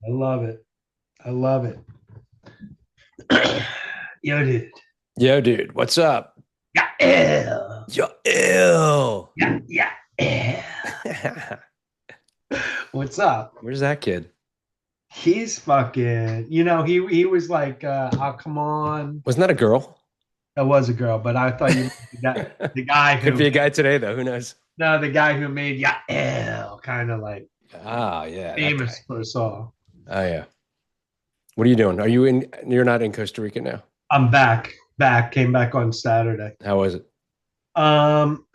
I love it. I love it. Yo, dude. Yo, dude, what's up? Yeah, yeah, Yo, ew. yeah, yeah, yeah. What's up? Where's that kid? He's fucking, he was like, oh, come on. Wasn't that a girl? That was a girl, but I thought you got the guy Could who be a guy today, though. Who knows? no, the guy who made yeah, kind of like Ah, yeah, that famous guy. for us all. Oh, yeah. What are you doing? You're not in Costa Rica now. I'm back, came back on Saturday. How was it?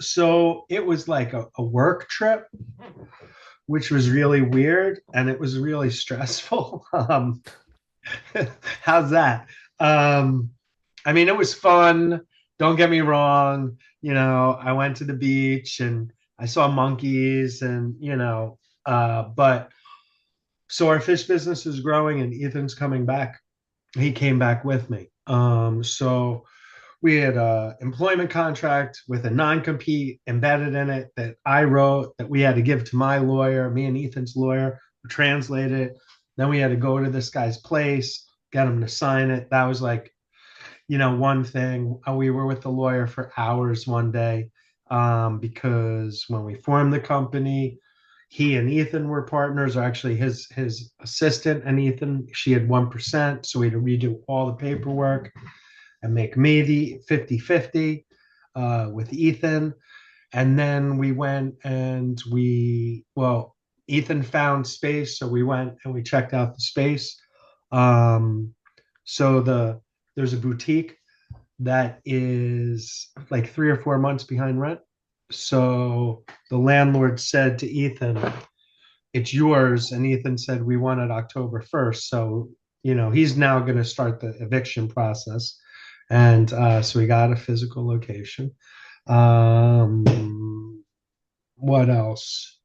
So it was like a work trip, which was really weird and it was really stressful. How's that? Um, I mean, it was fun. Don't get me wrong. I went to the beach and I saw monkeys and, but so our fish business is growing and Ethan's coming back. He came back with me. So we had a employment contract with a non-compete embedded in it that I wrote that we had to give to my lawyer, me and Ethan's lawyer, translate it. Then we had to go to this guy's place, get him to sign it. That was like, one thing. We were with the lawyer for hours one day because when we formed the company, he and Ethan were partners, or actually his assistant and Ethan, she had 1%. So we had to redo all the paperwork and make me the 50-50 with Ethan. And then we went and Ethan found space. So we went and we checked out the space. Um, there's a boutique that is like 3 or 4 months behind rent. So the landlord said to Ethan, it's yours. And Ethan said, we want it October 1st. So, he's now going to start the eviction process. And so we got a physical location. What else?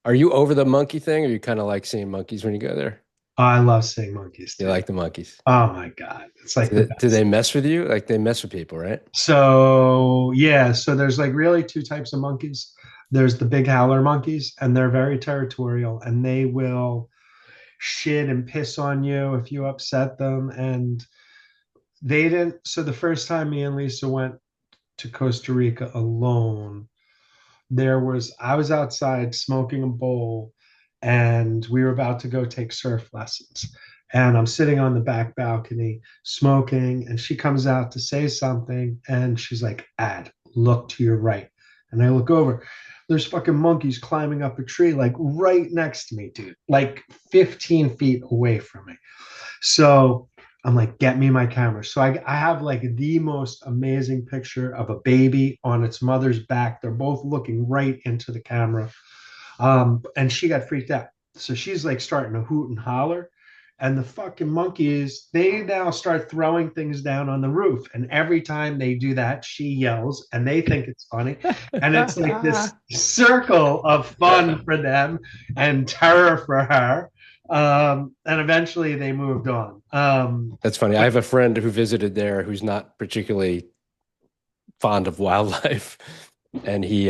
Are you over the monkey thing, or you kind of like seeing monkeys when you go there? I love seeing monkeys, You dude. like the monkeys? Oh my God. It's like the Do best. they mess with you? Like they mess with people, right? So yeah, so there's like really two types of monkeys. There's the big howler monkeys, and they're very territorial, and they will shit and piss on you if you upset them. And they didn't. So the first time me and Lisa went to Costa Rica alone, I was outside smoking a bowl, and we were about to go take surf lessons. And I'm sitting on the back balcony smoking, and she comes out to say something, and she's like, "Ad, look to your right." And I look over. There's fucking monkeys climbing up a tree, like right next to me, dude, like 15 feet away from me. So I'm like, get me my camera. So I have like the most amazing picture of a baby on its mother's back. They're both looking right into the camera. And she got freaked out. So she's like starting to hoot and holler. And the fucking monkeys, they now start throwing things down on the roof. And every time they do that, she yells and they think it's funny. And it's like this circle of fun for them and terror for her. And eventually they moved on. That's funny. I have a friend who visited there who's not particularly fond of wildlife, and he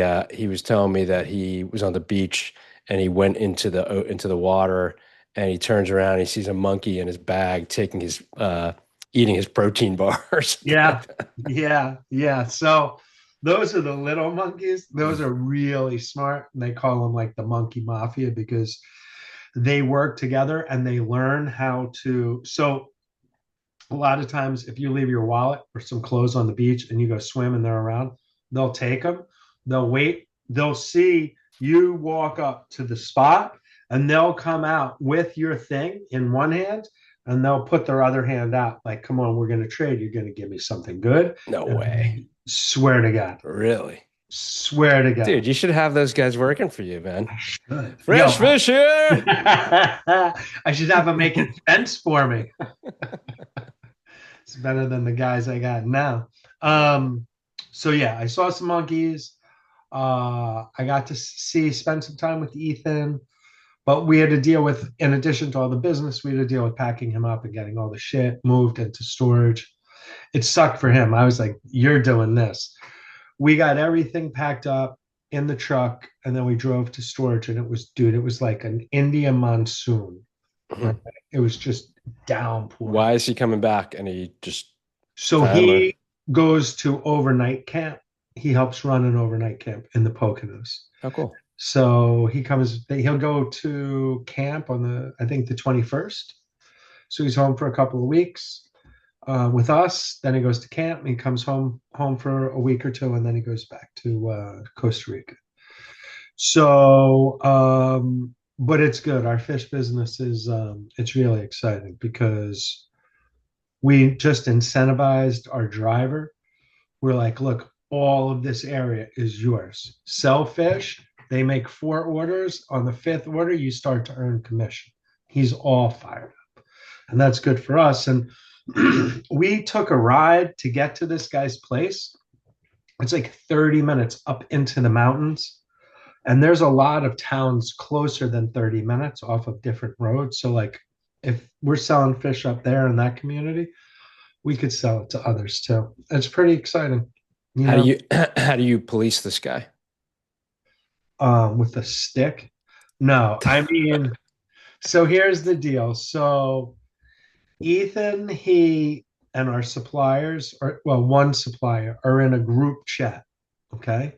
was telling me that he was on the beach and he went into the water, and he turns around and he sees a monkey in his bag taking his eating his protein bar or something Yeah, like that. yeah, yeah. So those are the little monkeys. Those are really smart. And they call them like the monkey mafia because they work together and they learn how to. So a lot of times, if you leave your wallet or some clothes on the beach and you go swim and they're around, they'll take them. They'll wait. They'll see you walk up to the spot and they'll come out with your thing in one hand and they'll put their other hand out like, come on, we're going to trade. You're going to give me something good. No And way. swear to God, Really? swear to God. Dude, you should have those guys working for you, man. I should. Fresh fish here. I should have them making fence for me. It's better than the guys I got now. Um, so yeah, I saw some monkeys. I got to spend some time with Ethan, but we had to deal with, in addition to all the business, we had to deal with packing him up and getting all the shit moved into storage. It sucked for him. I was like, "You're doing this." We got everything packed up in the truck, and then we drove to storage, and it was, dude, it was like an India monsoon. Mhm. It was just downpouring. Why is he coming back? And he just So family. he goes to overnight camp. He helps run an overnight camp in the Poconos. Oh, cool. So he'll go to camp on I think the 21st. So he's home for a couple of weeks with us. Then he goes to camp and he comes home for a week or two, and then he goes back to Costa Rica. So, but it's good. Our fish business is it's really exciting because we just incentivized our driver. We're like, look, all of this area is yours. Sell fish. They make 4 orders. On the fifth order, you start to earn commission. He's all fired up. And that's good for us. And we took a ride to get to this guy's place. It's like 30 minutes up into the mountains. And there's a lot of towns closer than 30 minutes off of different roads. So, like, if we're selling fish up there in that community, we could sell it to others too. It's pretty exciting, you How do know, you how do you police this guy? with a stick. No, I mean, so here's the deal. So Ethan, he and our suppliers are, well, one supplier are in a group chat. Okay.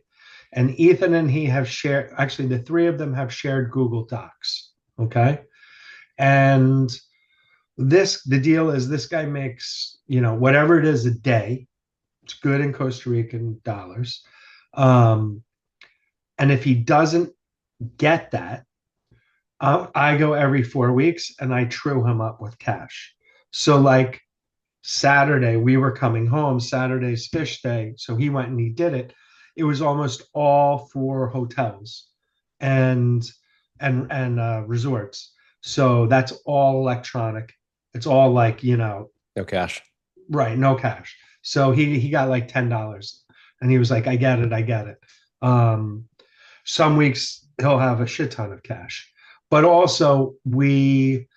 And Ethan and he have shared, actually, the three of them have shared Google Docs. Okay. And the deal is this guy makes, whatever it is a day. It's good in Costa Rican dollars. Um, and if he doesn't get that, I go every 4 weeks and I true him up with cash. So, like, Saturday, we were coming home. Saturday's fish day. So he went and he did it. It was almost all for hotels and resorts. So that's all electronic. It's all like, No cash. right, no cash. So he got like $10 and he was like, I get it, I get it. Um, some weeks he'll have a shit ton of cash. But also we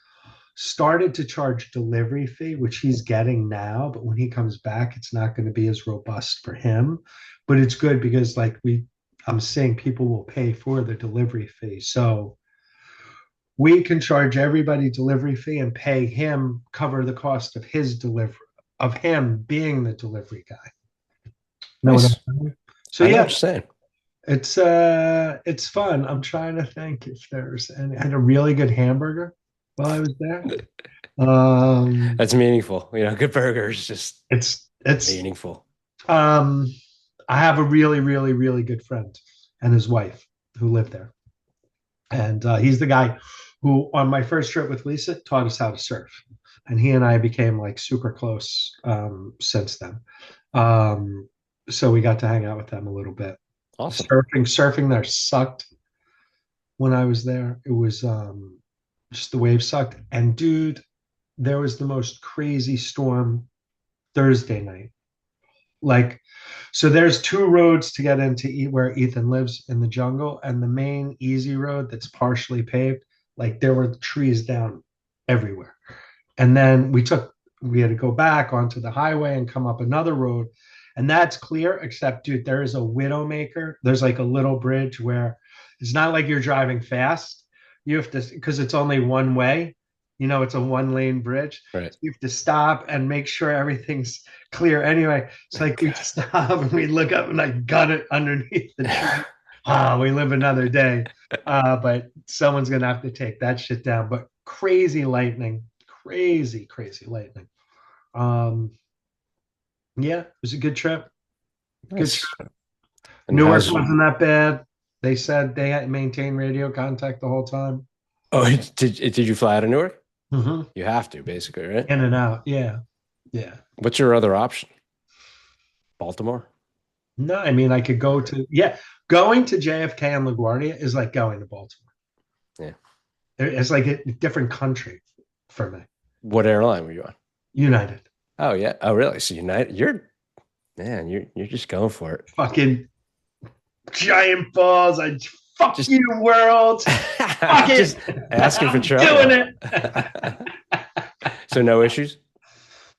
started to charge delivery fee, which he's getting now, but when he comes back, it's not going to be as robust for him. But it's good because I'm seeing people will pay for the delivery fee. So we can charge everybody delivery fee and pay him cover the cost of his delivery of him being the delivery guy. Know what I'm Nice. saying? So I know what yeah, you're saying. it's fun. I'm trying to think if there's any. I had a really good hamburger while I was there. Um, That's meaningful. Good burger is just it's meaningful. um, I have a really, really, really good friend and his wife who live there, and he's the guy who, on my first trip with Lisa, taught us how to surf, and he and I became like super close since then. Um, so we got to hang out with them a little bit. Awesome. Surfing there sucked when I was there. It was just the waves sucked. And dude, there was the most crazy storm Thursday night. Like, so there's 2 roads to get into where Ethan lives in the jungle, and the main easy road that's partially paved, like there were trees down everywhere. And then we had to go back onto the highway and come up another road. And that's clear, except, dude, there is a Widowmaker. There's like a little bridge where it's not like you're driving fast. You have to, because it's only one way, it's a 1 lane bridge. Right. So you have to stop and make sure everything's clear. Anyway, it's like we stop and we look up and I got it underneath the tree. We live another day. But someone's going to have to take that shit down. But crazy lightning, crazy, crazy lightning. Um, yeah, it was a good trip. Good Nice. trip. And Newark how's wasn't that bad. They said they had maintained radio contact the whole time. oh did you fly out of Newark? Hmm. You have to, basically, right? In and out. Yeah. Yeah. What's your other option? Baltimore? No, I mean, I could go to, yeah, going to JFK and LaGuardia is like going to Baltimore. Yeah. It's like a different country for me. What airline were you on? United. Oh yeah. Oh really? So United, you're just going for it. Fucking giant balls. Fuck Just you, world. Fuck it. just asking for I'm trouble. doing it. So no issues?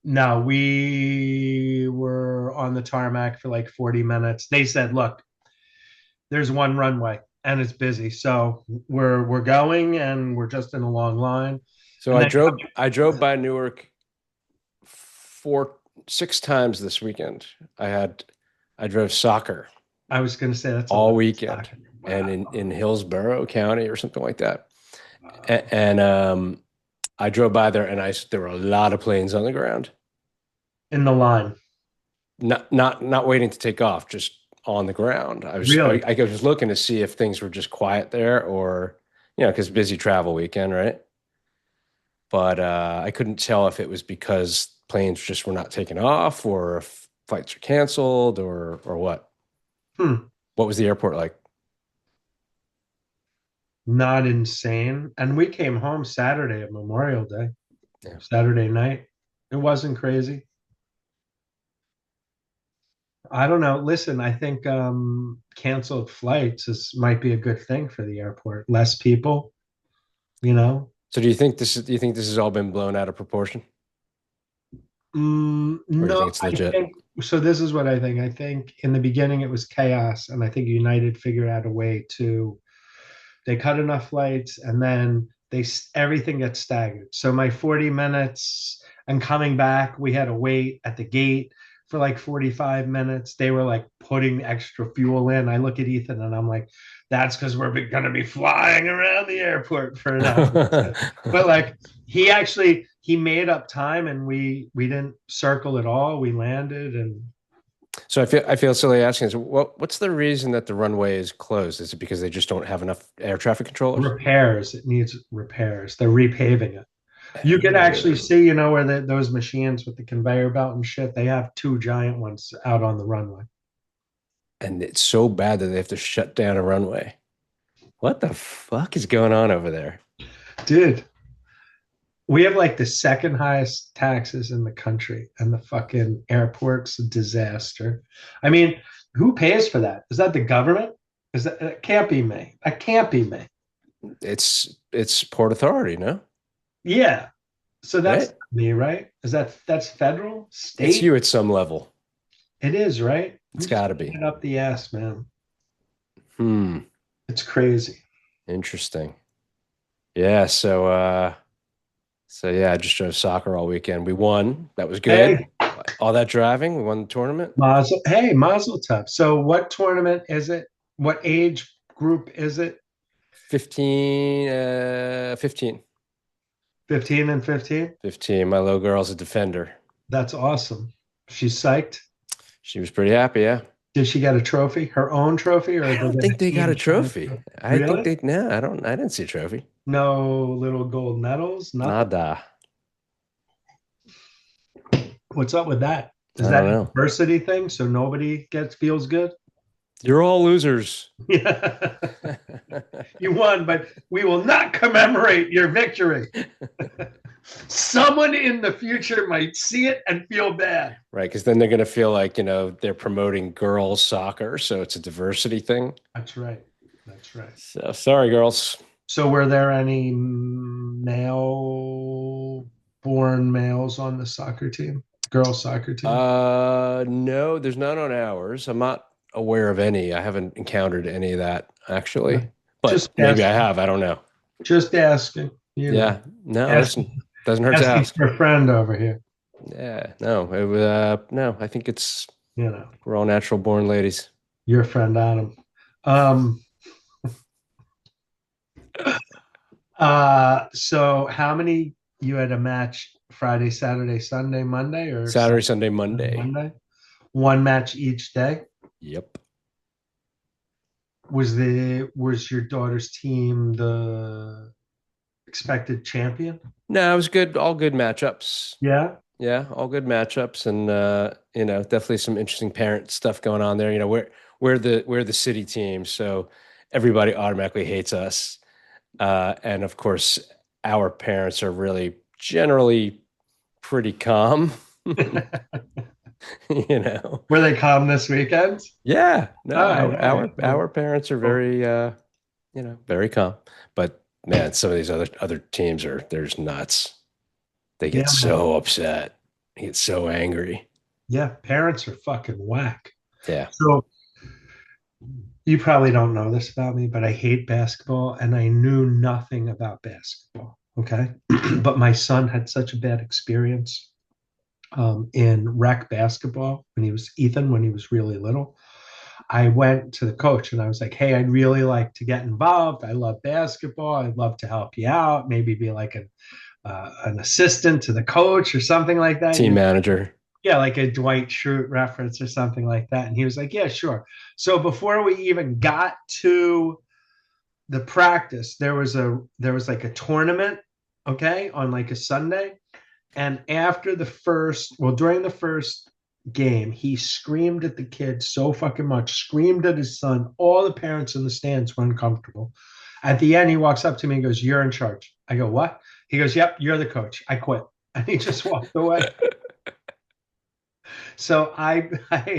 No, we were on the tarmac for like 40 minutes. They said, look, there's one runway and it's busy. So we're going and we're just in a long line. So And then I drove by Newark four, 6 times this weekend. I drove soccer I was going to say that's a all lot of weekend soccer. and Wow. in Hillsborough County or something like that. Wow. And I drove by there and there were a lot of planes on the ground, In the line. not waiting to take off, just on the ground. Really? I was looking to see if things were just quiet there or, because busy travel weekend, right? But I couldn't tell if it was because planes just were not taking off or if flights are canceled or what. Hmm. What was the airport like? Not insane. And we came home Saturday of Memorial Day, Yeah. Saturday night. It wasn't crazy. I don't know. Listen, I think canceled flights might be a good thing for the airport. Less people, you know. So do you think this has all been blown out of proportion? Or do you No, think it's I legit? think so. This is what I think. I think in the beginning it was chaos, and I think United figured out a way to. They cut enough flights, and then everything gets staggered. So my 40 minutes and coming back, we had to wait at the gate for like 45 minutes. They were like putting extra fuel in. I look at Ethan and I'm like, that's because we're going to be flying around the airport for an hour. But like he made up time and we didn't circle at all. We landed and So I feel silly asking this. What's the reason that the runway is closed? Is it because they just don't have enough air traffic controllers? repairs. It needs repairs. They're repaving it. You can actually Oh. see, where those machines with the conveyor belt and shit, they have two giant ones out on the runway. And it's so bad that they have to shut down a runway. What the fuck is going on over there? Dude, we have like the second highest taxes in the country, and the fucking airport's a disaster. I mean, who pays for that? Is that the government? That can't be me. That can't be me. It's Port Authority, no? Yeah. So that's Right? me, right? That's federal, It's state? you at some level. It is, right? It's Who's got to taking be. it up the ass, man? Hmm. It's crazy. Interesting. Yeah. So yeah, I just drove soccer all weekend. We won. That was good. Hey, All that driving, we won the tournament. Mazel tov. So what tournament is it? What age group is it? 15. 15 and 15? 15. My little girl's a defender. That's awesome. She's psyched. She was pretty happy, yeah. Did she get a trophy? Her own trophy, or I did don't they think they got a team trophy. I think Really? they no, I didn't see a trophy. No little gold medals? Nothing? Nada. What's up with that? Is I that don't a know. diversity thing so nobody feels good? You're all losers. Yeah. You won, but we will not commemorate your victory. Someone in the future might see it and feel bad. Right, because then they're going to feel like, they're promoting girls soccer, so it's a diversity thing. That's right. That's right. So sorry, girls. So were there any male born males on the soccer team? Girls soccer team? No, there's none on ours. I'm not aware of any. I haven't encountered any of that Yeah. actually, but Just maybe I asking. have. I don't know. Just asking. Yeah, no, listen, Asking, doesn't hurt to asking ask. for a friend over here. Yeah, no, no. I think You know, we're all natural born ladies. your friend Adam. Um, so how many you had a match Friday, Saturday, Sunday, Monday, or Saturday, Saturday, Sunday, Monday. Monday? One match each day. Yep. Was your daughter's team the expected champion? No, it was good. All good matchups. Yeah. Yeah, all good matchups, and definitely some interesting parent stuff going on there. We're the city team, so everybody automatically hates us, and of course, our parents are really generally pretty calm. You know. Were they calm this weekend? Yeah, no, All right, all right. our parents are Cool. very very calm. But man, some of these other teams they're just nuts. They Yeah, get man. so upset. They get so angry. Yeah, parents are fucking whack. Yeah. So you probably don't know this about me, but I hate basketball and I knew nothing about basketball. Okay. But my son had such a bad experience in rec basketball when he was Ethan, when he was really little. I went to the coach and I was like, hey, I'd really like to get involved. I love basketball. I'd love to help you out, maybe be like an assistant to the coach or something like that. Team manager. Yeah, like a Dwight Schrute reference or something like that. And he was like, yeah, sure. So before we even got to the practice, there was like a tournament, okay, on like a Sunday. And after the first, well, during the first game, he screamed at the kid so fucking much, screamed at his son. All the parents in the stands were uncomfortable. At the end, he walks up to me and goes, you're in charge. I go, what? He goes, yep, you're the coach. I quit. And he just walked away. So I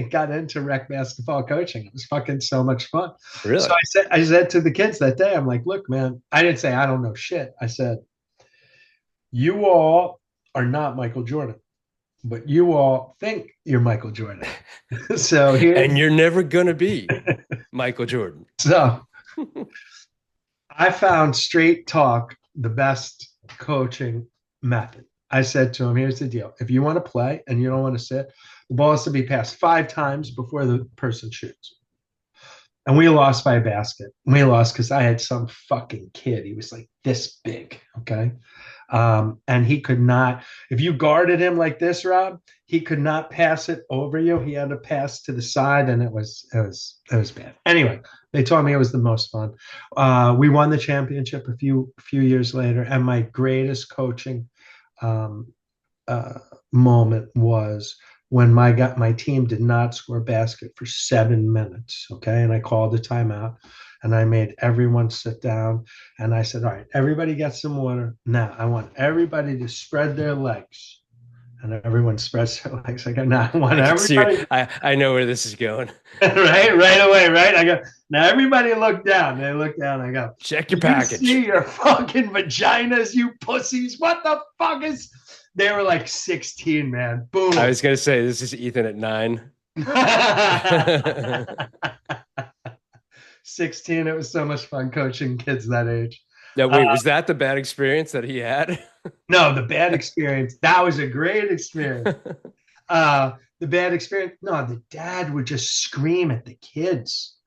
got into rec basketball coaching. It was fucking so much fun. Really? So I said to the kids that day, I'm like, look, man, I didn't say I don't know shit. I said, you all are not Michael Jordan, but you all think you're Michael Jordan. So And here, you're never going to be Michael Jordan. so I found straight talk the best coaching method. I said to him, here's the deal. If you want to play and you don't want to sit, the ball has to be passed 5 times before the person shoots. And we lost by a basket. We lost because I had some fucking kid. He was like this big. Okay. And he could not, if you guarded him like this, Rob, he could not pass it over you. He had to pass to the side, and it was bad. Anyway, they told me it was the most fun. We won the championship a few years later, and my greatest coaching um, uh, moment was when my team did not score a basket for 7 minutes. Okay, and I called a timeout, and I made everyone sit down, and I said, "All right, everybody get some water. Now I want everybody to spread their legs." And everyone spreads their legs. I go, now I want I can see. everybody I know where this is going. right away, right? I go, now everybody look down. They look down. I go, Check your you package. see your fucking vaginas, you pussies. What the fuck is? They were like 16, man. Boom. I was going to say, this is Ethan at 9. 16. It was so much fun coaching kids that age. Now, wait, was that the bad experience that he had? No, the bad experience. That was a great experience. The bad experience. No, the dad would just scream at the kids.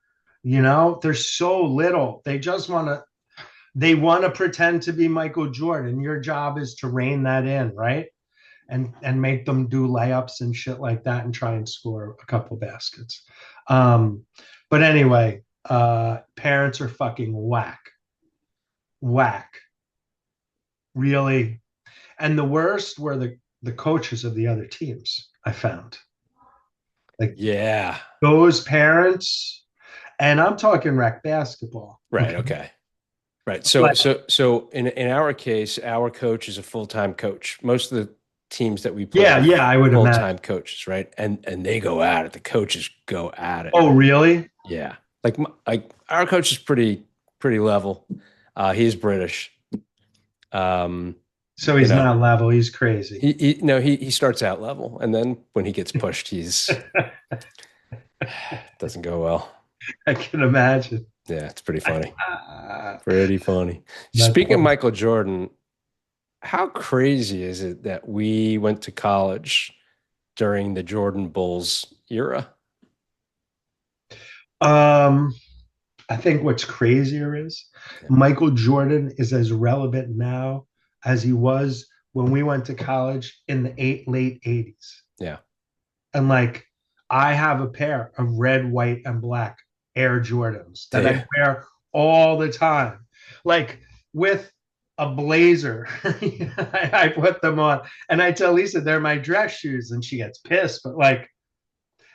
They're so little. They want to pretend to be Michael Jordan. Your job is to rein that in, right? And make them do layups and shit like that and try and score a couple baskets. But anyway, parents are fucking whack. Whack. Really. And the worst were the coaches of the other teams, I found. Like Yeah. those parents, and I'm talking rec basketball. Right. Okay. Right. So But so in our case, our coach is a full-time coach. Most of the teams that we play yeah, have yeah, I would imagine. full-time coaches, right? And they go at it. The coaches go at it. Oh, really? Yeah. Like our coach is pretty level. He's British. So he's not level. He's crazy. He starts out level, and then when he gets pushed, he's doesn't go well. I can imagine. Yeah, it's pretty funny. Pretty funny. That's Speaking of funny. Michael Jordan, how crazy is it that we went to college during the Jordan Bulls era? Um, I think what's crazier is Yeah. Michael Jordan is as relevant now as he was when we went to college in the late 80s. Yeah. And like, I have a pair of red, white, and black Air Jordans that Yeah. I wear all the time. Like with a blazer, I put them on and I tell Lisa they're my dress shoes and she gets pissed. But like,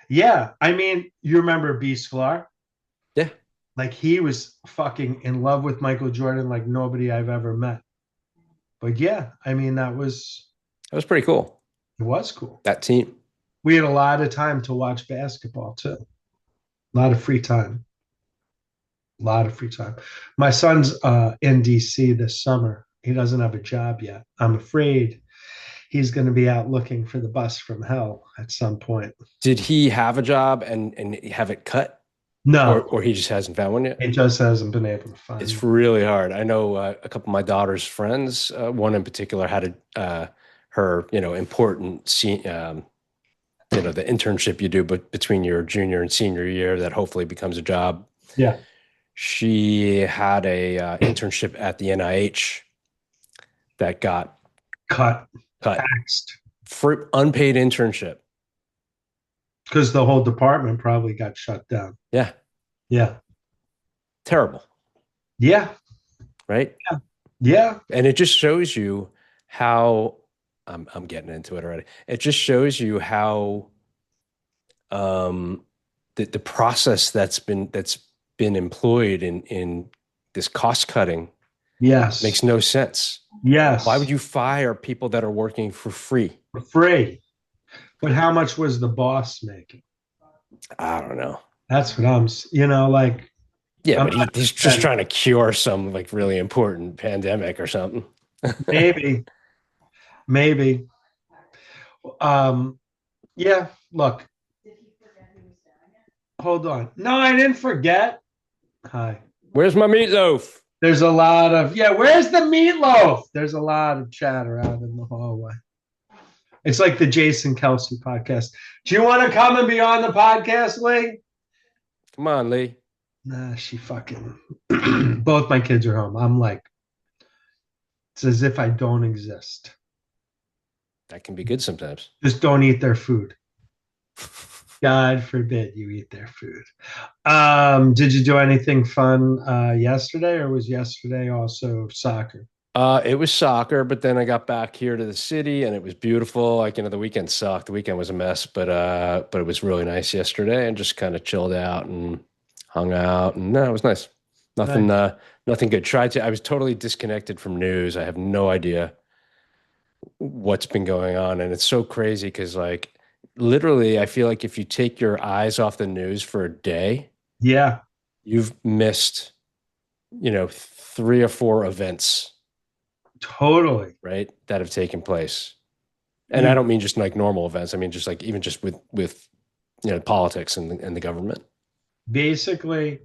yeah, I mean, you remember B. Sklar? Yeah. Like he was fucking in love with Michael Jordan like nobody I've ever met. But yeah, I mean, That was pretty cool. it was cool. That team. We had a lot of time to watch basketball too. A lot of free time. A lot of free time. My son's in DC this summer. He doesn't have a job yet. I'm afraid he's going to be out looking for the bus from hell at some point. Did he have a job and have it cut? No, or he just hasn't found one yet? it just hasn't been able to find It's one. really hard. I know a couple of my daughter's friends. One in particular had her, important the internship you do, but between your junior and senior year, that hopefully becomes a job. Yeah, She had a internship at the NIH that got cut, cut axed, for unpaid internship. because the whole department probably got shut down. Yeah, Yeah, terrible, yeah, right? yeah, And it just shows you how I'm getting into it already. It just shows you how um, the process that's been employed in this cost cutting yes, makes no sense. Why would yes, you fire people that are working for free? for free. But how much was the boss making? I don't know. That's what like, Yeah, I'm but not he's just defending. trying to cure some like really important pandemic or something. Maybe, maybe. Um, yeah, look, hold on. No, I didn't forget. Hi. Where's my meatloaf? There's a lot of, yeah, where's the meatloaf? There's a lot of chatter out in the hallway. It's like the Jason Kelsey podcast. Do you want to come and be on the podcast, Lee? Come on, Lee. Nah, she fucking. Both my kids are home. I'm like, it's as if I don't exist. That can be good sometimes. Just don't eat their food. God forbid you eat their food. Did you do anything fun yesterday, or was yesterday also soccer? It was soccer, but then I got back here to the city and it was beautiful. Like, the weekend sucked. The weekend was a mess, but it was really nice yesterday and just kind of chilled out and hung out. And no, it was nice. Nothing, Nice. nothing good. I was totally disconnected from news. I have no idea what's been going on. And it's so crazy because, like, literally, I feel like if you take your eyes off the news for a day, Yeah, you've missed, 3 or 4 events, totally. right, that have taken place. And I You don't mean just like normal events. I mean just like even just with politics and the government. basically,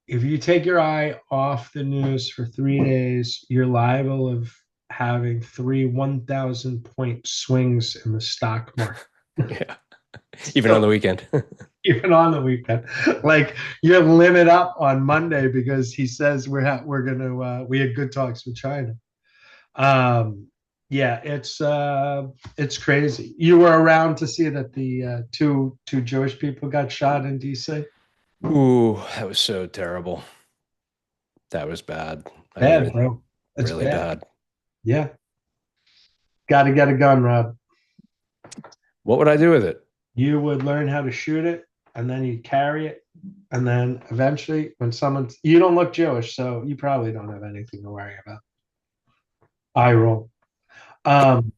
if you take your eye off the news for 3 days, you're liable of having three 1,000 point swings in the stock market. Yeah, even on the weekend. Even on the weekend. Like, you're limit up on Monday because he says we're gonna we had good talks with China. Um, yeah, it's crazy. You were around to see that the two Jewish people got shot in DC. Ooh, that was so terrible. That was bad. I Bad, mean, bro. It's really bad. bad. Yeah, got to get a gun, Rob. What would I do with it? You would learn how to shoot it, and then you carry it, and then eventually, when you don't look Jewish, so you probably don't have anything to worry about. I roll. Um,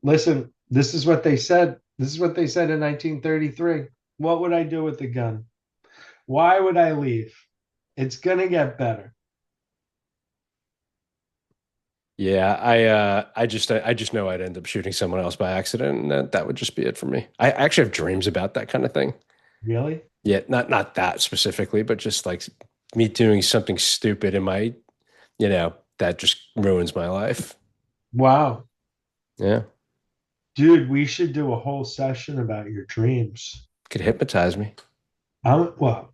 Listen, this is what they said. This is what they said in 1933. What would I do with the gun? Why would I leave? It's gonna get better. Yeah, I just know I'd end up shooting someone else by accident, and that would just be it for me. I actually have dreams about that kind of thing. Really? Yeah, not that specifically, but just like me doing something stupid in my, that just ruins my life. Wow. Yeah, Dude, we should do a whole session about your dreams. could hypnotize me. Well,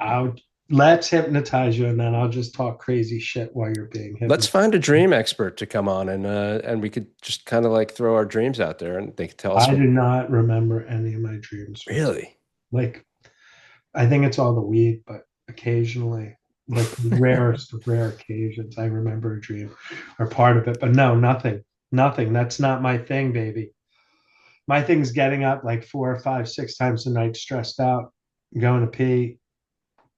I'll let's hypnotize you, and then I'll just talk crazy shit while you're being Let's hypnotized. find a dream expert to come on and we could just kind of like throw our dreams out there and they could tell us I what do not remember any of my dreams. really. Like, I think it's all the weed, but occasionally, like rarest of rare occasions, I remember a dream or part of it. But no, nothing, nothing. That's not my thing, baby. My thing's getting up like 4 or 5, 6 times a night, stressed out, going to pee,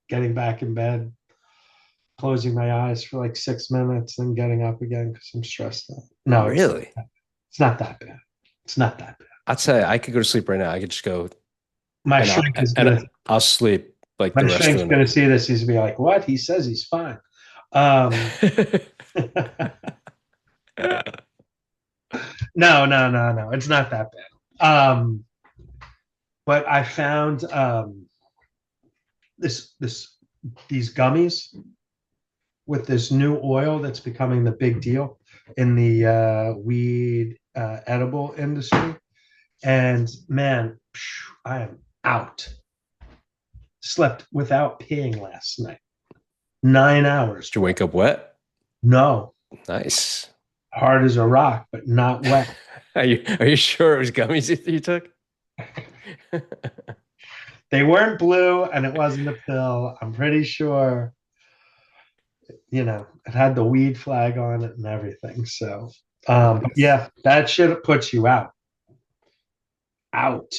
getting back in bed, closing my eyes for like 6 minutes, then getting up again because I'm stressed out. No, Really? it's not that bad. It's not that bad. I'd say I could go to sleep right now. I could just go My and shrink is gonna I'll sleep like my the rest of shrink's the gonna see this. He's gonna be like, "What?" He says he's fine. No, no, no, no. It's not that bad. But I found this these gummies with this new oil that's becoming the big deal in the weed edible industry. And man, I am out. Slept without peeing last night. 9 hours. Did you wake up wet? No, Nice. hard as a rock, but not wet. Are you sure it was gummies that you took? They weren't blue and it wasn't a pill. I'm pretty sure, it had the weed flag on it and everything. So, but Nice. yeah, that shit puts you out. Out.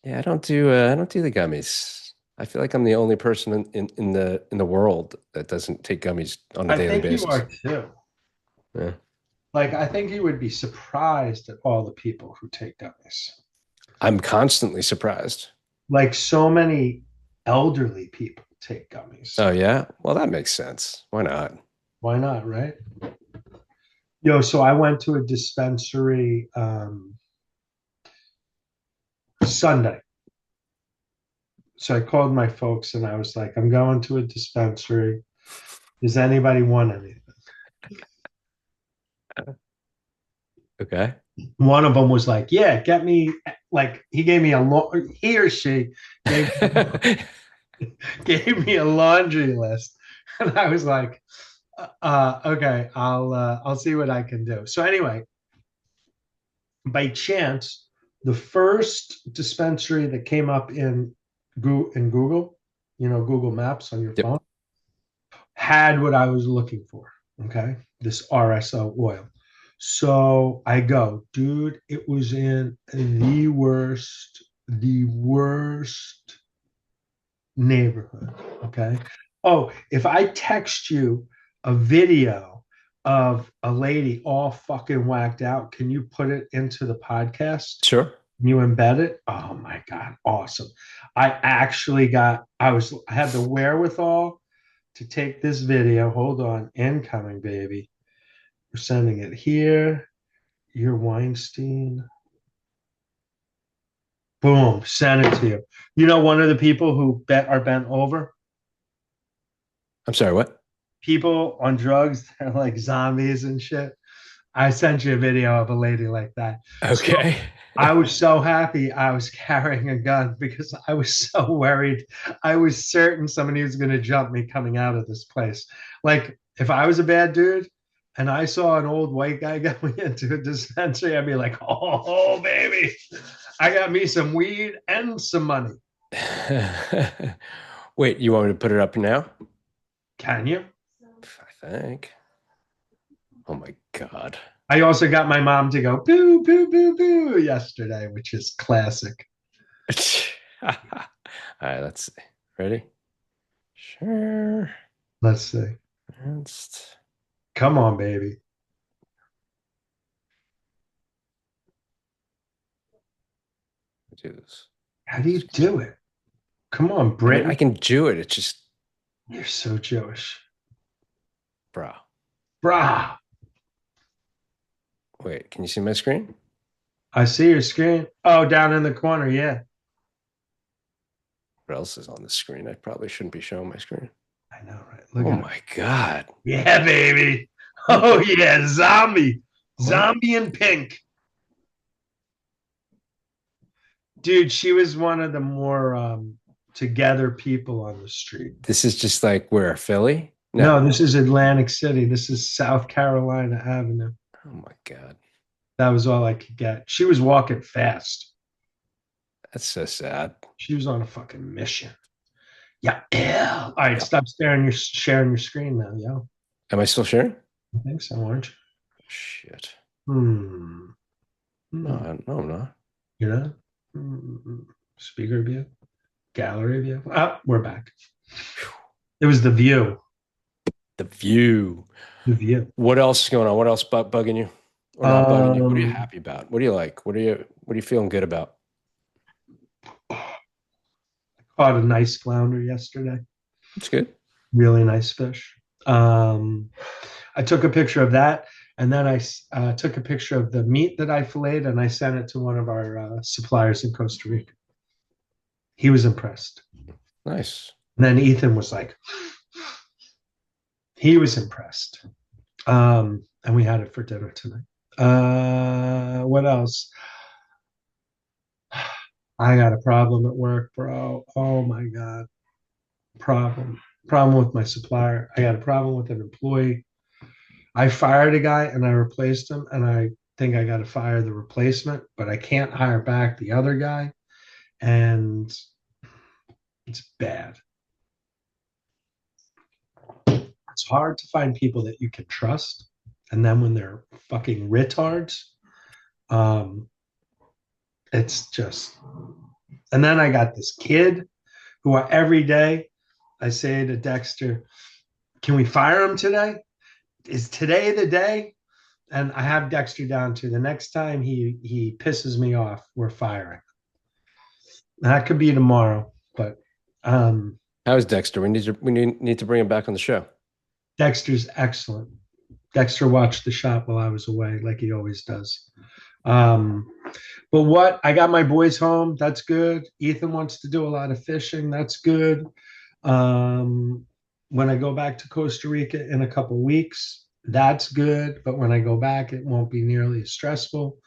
Yeah, I don't do the gummies. I feel like I'm the only person in the world that doesn't take gummies on a I daily think you basis. are too. Yeah. Like, I think you would be surprised at all the people who take gummies. I'm constantly surprised. Like, so many elderly people take gummies. Oh yeah? Well, that makes sense. Why not? Why not, right? Yo, so I went to a dispensary Sunday. So I called my folks and I was like, I'm going to a dispensary. Does anybody want anything? Okay. One of them was like, yeah, get me, like, he gave me he or she gave, gave me a laundry list. And I was like, okay, I'll see what I can do. So anyway, by chance, the first dispensary that came up in Google, Google Maps on your Yep. phone, had what I was looking for. Okay, this RSO oil. So I go, dude. It was in the worst neighborhood. Okay. Oh, if I text you a video of a lady all fucking whacked out, can you put it into the podcast? Sure. You embed it? Oh my God, awesome. I had the wherewithal to take this video. Hold on, incoming, baby. We're sending it here. Your Weinstein. Boom, send it to you. One of the people who are bent over, I'm sorry, what? people on drugs, they're like zombies and shit. I sent you a video of a lady like that. So Okay. I was so happy I was carrying a gun because I was so worried. I was certain somebody was going to jump me coming out of this place. Like, if I was a bad dude and I saw an old white guy going into a dispensary, I'd be like, oh, baby, I got me some weed and some money. Wait, you want me to put it up now? Can you? I think. Oh my God. I also got my mom to go boo, boo, boo, boo yesterday, which is classic. All right, let's see. Ready? Sure. Let's see. Let's Come on, baby. do this. How do you do it? Come on, I mean, I Britain. can do it. It's just, You're so Jewish. bro. Brah. Wait, can you see my screen? I see your screen. Oh, down in the corner. Yeah. What else is on the screen? I probably shouldn't be showing my screen. I know, right? Look Oh at it. my God. Yeah, baby. Oh, yeah. Zombie. What? Zombie in pink. Dude, she was one of the more together people on the street. This is just like where, Philly? No, No. this is Atlantic City. This is South Carolina Avenue. Oh my God. That was all I could get. She was walking fast. That's so sad. She was on a fucking mission. Yeah. Yeah. All right, Yeah. stop sharing your screen now, yo. Am I still sharing? I think so, aren't you? Shit. Hmm. No, Hmm. no, I'm not. You know? Speaker view, gallery view. Ah, we're back. It was the view. The view. The view. What else is going on? What else bugging you or not bugging you? What are you Um, happy about? What do you like? What are you feeling good about? Caught a nice flounder yesterday. It's good. Really nice fish. I took a picture of that, and then I took a picture of the meat that I filleted, and I sent it to one of our suppliers in Costa Rica. He was impressed. Nice. And then Ethan was like, he was impressed. And we had it for dinner tonight. What else? I got a problem at work, bro. Oh my God. Problem with my supplier. I got a problem with an employee. I fired a guy and I replaced him, and I think I got to fire the replacement, but I can't hire back the other guy. And it's bad. It's hard to find people that you can trust. And then when they're fucking retards, um, it's just. And then I got this kid who every day I say to Dexter, can we fire him today? Is today the day? And I have Dexter down to the next time he pisses me off, we're firing. That could be tomorrow, but How's Dexter? We need to bring him back on the show. Dexter's excellent. Dexter watched the shop while I was away, like he always does. Um, but what I got my boys home, that's good. Ethan wants to do a lot of fishing, that's good. Um, when I go back to Costa Rica in a couple weeks, that's good. But when I go back, it won't be nearly as stressful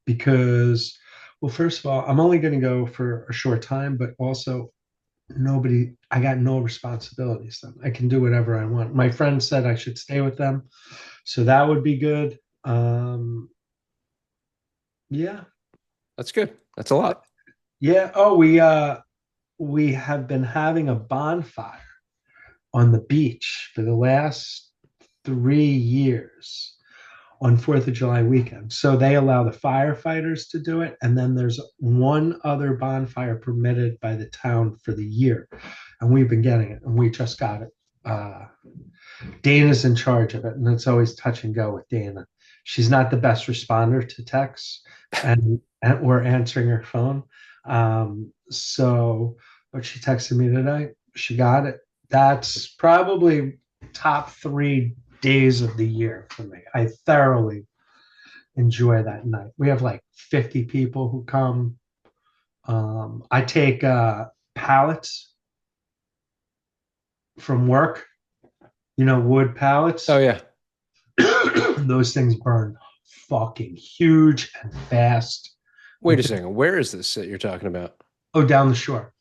because, well, first of all, I'm only going to go for a short time, but also I got no responsibilities then. I can do whatever I want. My friend said I should stay with them, so that would be good. Yeah, That's good. That's a lot. yeah. Oh, we have been having a bonfire on the beach for the last 3 years on Fourth of July weekend. So they allow the firefighters to do it, and then there's one other bonfire permitted by the town for the year, and we've been getting it, and we just got it. Dana's in charge of it, and it's always touch and go with Dana. She's not the best responder to texts, and we're answering her phone. But she texted me today. She got it. That's probably top 3 days of the year for me. I thoroughly enjoy that night. We have like 50 people who come. I take pallets from work, wood pallets. Oh yeah. Those things burn fucking huge and fast. Wait a second. Where is this that you're talking about? Oh, down the shore.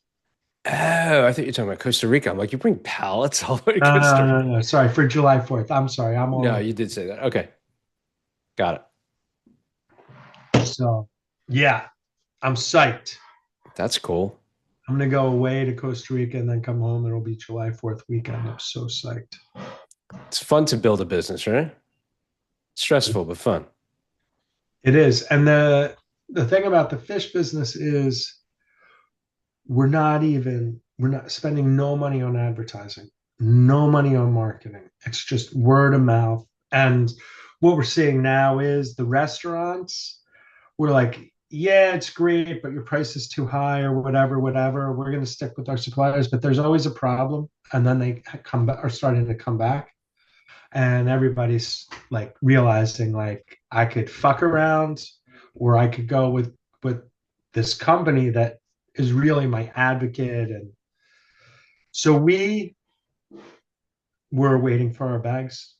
Oh, I think you're talking about Costa Rica. I'm like, you bring pallets all the way to No, no, Costa no, Rica. no, no. Sorry, for July 4th. I'm sorry. I'm No, all you did say that. Okay. Got it. so yeah, I'm psyched. That's cool. I'm gonna go away to Costa Rica and then come home. It'll be July 4th weekend. I'm so psyched. It's fun to build a business, right? Stressful, but fun. It is. And the thing about the fish business is we're not spending no money on advertising, no money on marketing. It's just word of mouth. And what we're seeing now is the restaurants, we're like, yeah, it's great, but your price is too high or whatever, whatever. We're going to stick with our suppliers, but there's always a problem. And then they come back, are starting to come back. And everybody's like realizing like I could fuck around or I could go with this company that is really my advocate. And so we were waiting for our bags,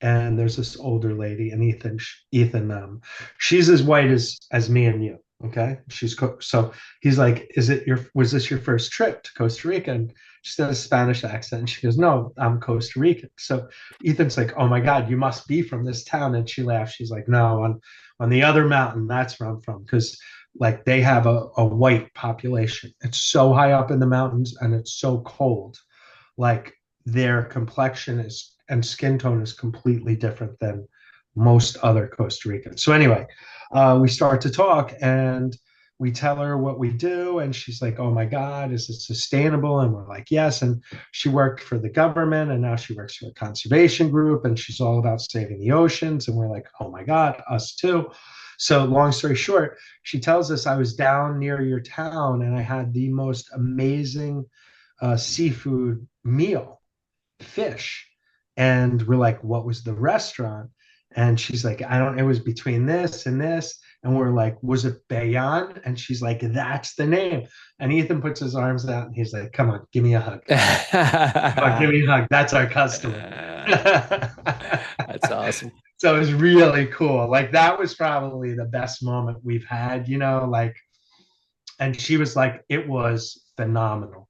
and there's this older lady, and Ethan, she's as white as me and you. Okay, so he's like, was this your first trip to Costa Rica? And she got a Spanish accent, and she goes, no, I'm Costa Rican. So Ethan's like, oh my God, you must be from this town. And she laughs. She's like, no, on the other mountain, that's where I'm from, because like they have a white population. It's so high up in the mountains, and it's so cold. Like their complexion is and skin tone is completely different than most other Costa Ricans. So anyway, we start to talk, and we tell her what we do, and she's like, oh my God, is it sustainable? And we're like, yes. And she worked for the government, and now she works for a conservation group, and she's all about saving the oceans. And we're like, oh my God, us too. So long story short, she tells us, I was down near your town and I had the most amazing seafood meal, fish. And we're like, what was the restaurant? And she's like, I don't, it was between this and this. And we're like, was it Bayan? And she's like, that's the name. And Ethan puts his arms out and he's like, come on, give me a hug. Come on, give me a hug. That's our customer. That's awesome. So it was really cool. Like that was probably the best moment we've had, like, and she was like, it was phenomenal.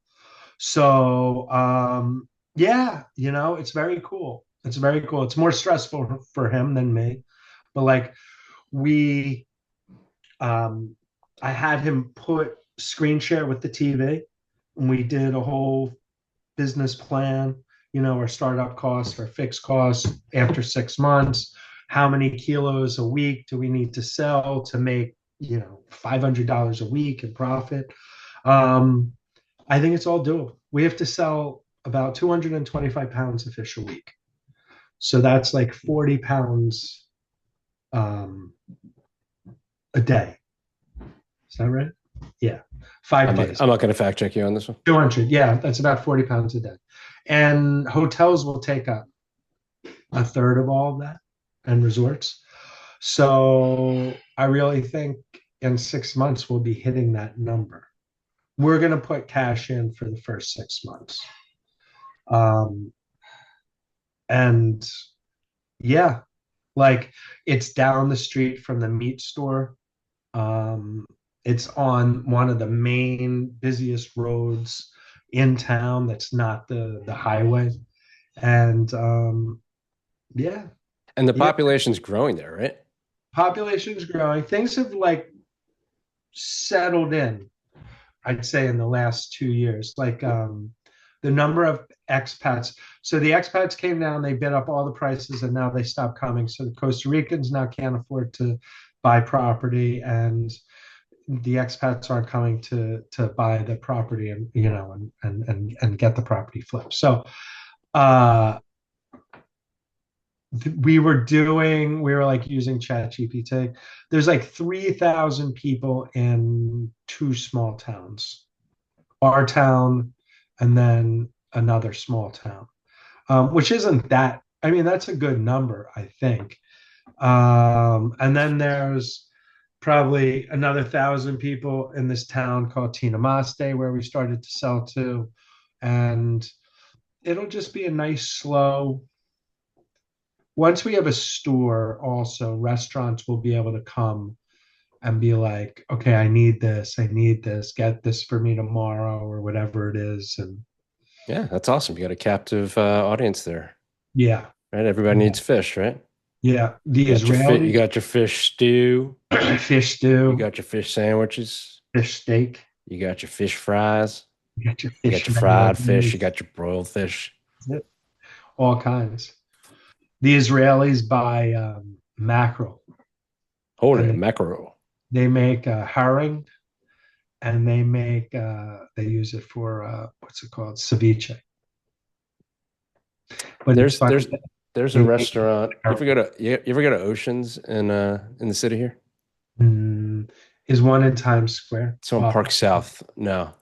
So yeah, it's very cool. It's very cool. It's more stressful for him than me. But like we um I had him put screen share with the TV and we did a whole business plan, our startup costs, our fixed costs after 6 months, how many kilos a week do we need to sell to make, $500 a week in profit. Um, I think it's all doable. We have to sell about 225 pounds of fish a week. So that's like 40 pounds um, a day. Is that right? Yeah. 5 days. I'm not going to fact check you on this one. 200. Yeah, that's about 40 pounds a day. And hotels will take up a third of all of that, and resorts. So I really think in 6 months we'll be hitting that number. We're going to put cash in for the first 6 months. And yeah, like it's down the street from the meat store. It's on one of the main busiest roads in town that's not the highway. And yeah. And the Yeah. population's growing there, right? Population's growing. Things have like settled in, I'd say, in the last 2 years. Like the number of expats. So the expats came down, they bid up all the prices, and now they stopped coming. So the Costa Ricans now can't afford to buy property, and the expats aren't coming to buy the property and and get the property flipped. So we were like using chat gpt. There's like 3,000 people in two small towns, our town and then another small town, which isn't that, I mean, that's a good number, I think. And then there's probably another 1,000 people in this town called Tinamaste where we started to sell to. And it'll just be a nice slow, once we have a store, also restaurants will be able to come and be like, okay, I need this, get this for me tomorrow or whatever it is. And Yeah, that's awesome. You got a captive audience there, yeah, right? Everybody needs fish, right? yeah, the You Israeli got your fish stew, fish you stew, got your fish sandwiches, fish steak, you got your fish fries, you got your you fish got your fried fish, you mayonnaise, got your broiled fish. all kinds. The Israelis buy mackerel. Holy And mackerel. they make herring, and they use it for what's it called, ceviche. But There's it's funny. there's a restaurant. You ever go to Oceans in the city here? Is one in Times Square? It's on Park South. No.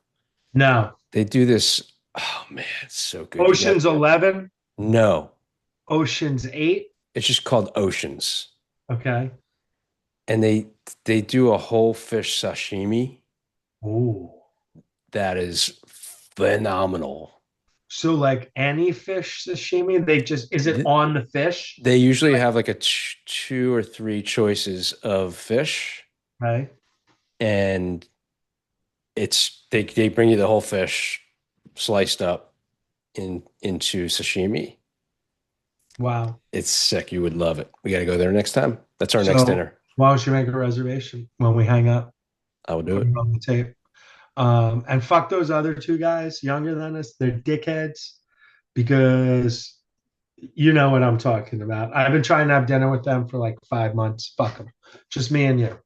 No. They do this. Oh man, it's so good. Ocean's 11, No. Ocean's 8. It's just called Oceans. Okay. And they do a whole fish sashimi Oh. that is phenomenal. So like any fish sashimi, is it on the fish? They usually have like a two or three choices of fish, Right. and they bring you the whole fish sliced up into sashimi. Wow. It's sick. You would love it. We got to go there next time. That's our next dinner. Why don't you make a reservation when we hang up? I will do it. On the tape. And fuck those other two guys younger than us. They're dickheads, because you know what I'm talking about. I've been trying to have dinner with them for like 5 months. Fuck them. Just me and you.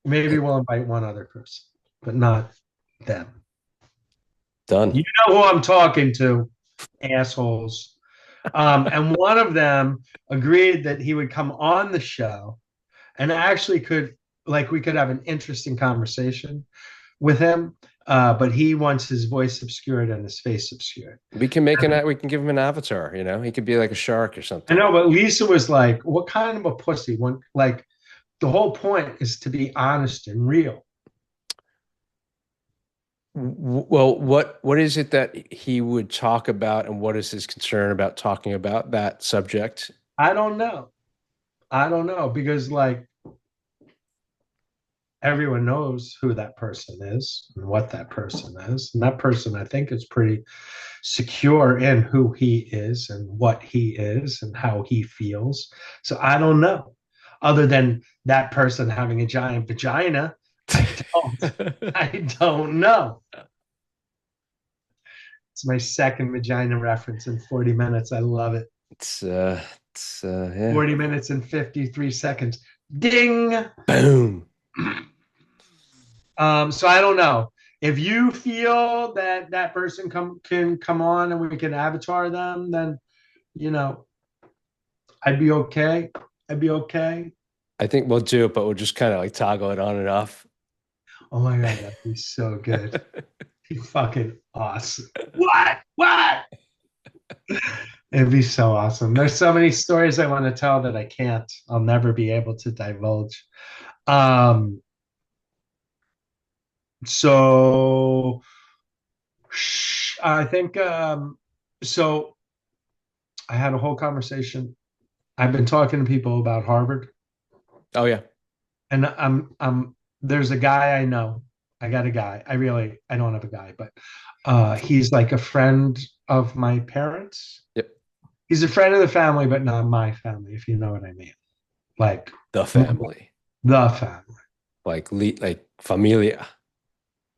Maybe we'll invite one other person, but not them. Done. You know who I'm talking to, assholes. And one of them agreed that he would come on the show and actually we could have an interesting conversation with him. But he wants his voice obscured and his face obscured. We can give him an avatar, he could be like a shark or something. I know, but Lisa was like, what kind of a pussy? the whole point is to be honest and real. Well, what is it that he would talk about, and what is his concern about talking about that subject? I don't know. I don't know because like everyone knows who that person is and what that person is. And that person, I think, is pretty secure in who he is and what he is and how he feels. So I don't know. Other than that person having a giant vagina, I don't. I don't know. It's my second vagina reference in 40 minutes. I love it. Yeah. 40 minutes and 53 seconds. Ding. Boom. So I don't know. If you feel that that person can come on and we can avatar them, then you know I'd be okay. I'd be okay. I think we'll do it, but we'll just kind of like toggle it on and off. Oh my god, that'd be so good. Be fucking awesome. What? What? It'd be so awesome. There's so many stories I want to tell that I can't. I'll never be able to divulge. Um, so I think so. I had a whole conversation. I've been talking to people about Harvard, Oh yeah. and I'm there's a guy I know. I got a guy. I don't have a guy, but he's like a friend of my parents. Yep. He's a friend of the family, but not my family, if you know what I mean. Like The family. the family. Like familia.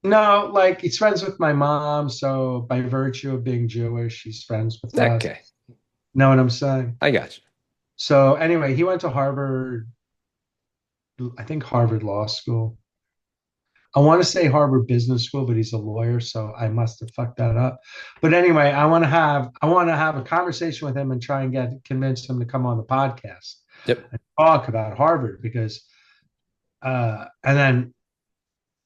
No, like he's friends with my mom, so by virtue of being Jewish, he's friends with us. Okay. Know what I'm saying? I got you. So anyway, he went to Harvard, I think Harvard Law School. I want to say Harvard Business School, but he's a lawyer, so I must have fucked that up. But anyway, I want to have a conversation with him and try and get convince him to come on the podcast Yep. and talk about Harvard because and then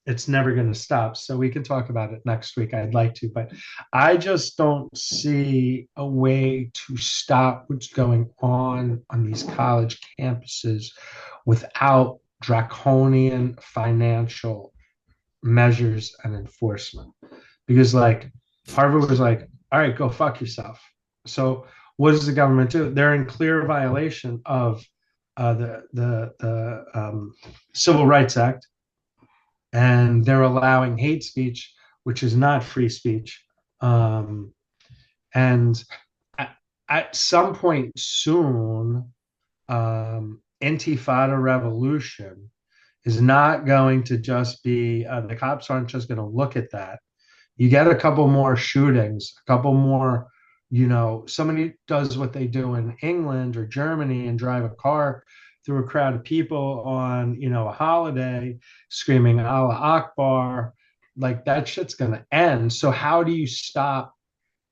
it's never going to stop. So we can talk about it next week. I'd like to, but I just don't see a way to stop what's going on these college campuses without draconian financial measures and enforcement. Because like Harvard was like, all right, go fuck yourself. So what does the government do? They're in clear violation of the Civil Rights Act, and they're allowing hate speech, which is not free speech. And at some point soon, Intifada revolution is not going to just be the cops aren't just going to look at that. You get a couple more shootings, a couple more, somebody does what they do in England or Germany and drive a car through a crowd of people on, a holiday, screaming Allah Akbar, like that shit's going to end. So how do you stop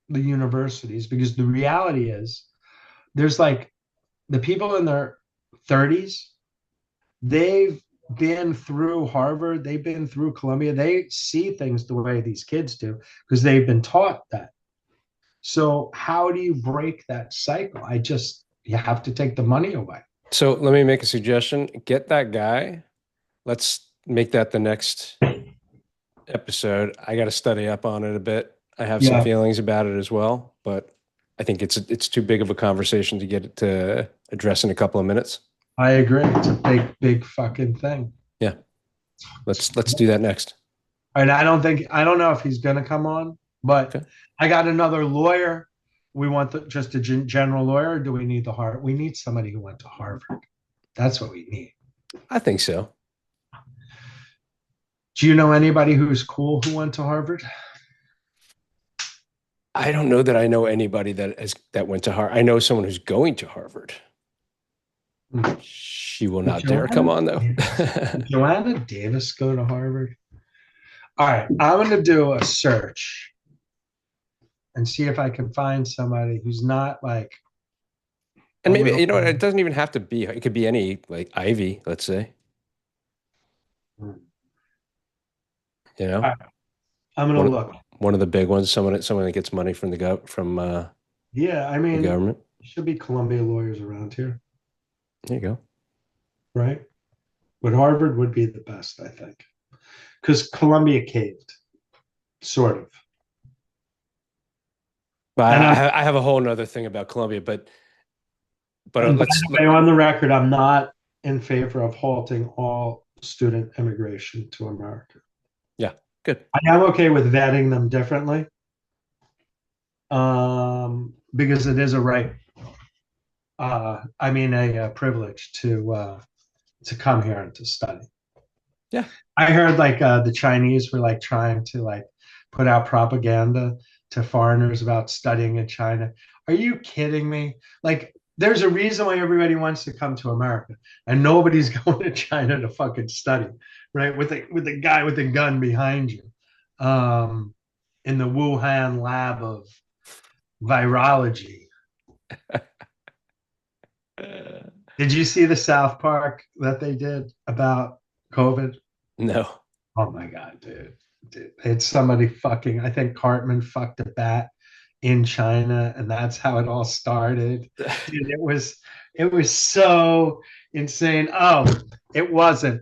the universities? Because the reality is there's like the people in their 30s, they've been through Harvard, they've been through Columbia, they see things the way these kids do because they've been taught that. So how do you break that cycle? You have to take the money away. So let me make a suggestion. Get that guy. Let's make that the next episode. I got to study up on it a bit. I have some feelings about it as well, but I think it's too big of a conversation to get it to address in a couple of minutes. I agree. It's a big, big fucking thing. Yeah. Let's do that next. All right. I don't know if he's going to come on, but okay. I got another lawyer. We want just a general lawyer. Or do we need the Harvard? We need somebody who went to Harvard. That's what we need. I think so. Do you know anybody who's cool who went to Harvard? I don't know that I know anybody that went to Harvard. I know someone who's going to Harvard. She will not dare come on, though. Did Joanna Davis go to Harvard? All right, I'm going to do a search and see if I can find somebody who's not like. And maybe, it doesn't even have to be, it could be any, like Ivy, let's say. Right. I'm going to look. One of the big ones, someone that gets money from the government. There should be Columbia lawyers around here. There you go. Right? But Harvard would be the best, I think, because Columbia caved, sort of. But And I have a whole nother thing about Columbia, but and by let's the way, on the record, I'm not in favor of halting all student immigration to America. yeah, good. I am okay with vetting them differently, because it is a right. I mean, a privilege to come here and to study. Yeah. I heard like the Chinese were like trying to like put out propaganda to foreigners about studying in China. Are you kidding me? Like, there's a reason why everybody wants to come to America, and nobody's going to China to fucking study, right? With a guy with a gun behind you, in the Wuhan lab of virology. Did you see the South Park that they did about COVID? No. Oh my God, dude. It's somebody fucking, I think Cartman fucked a bat in China, and that's how it all started. Dude, it was so insane. Oh, it wasn't.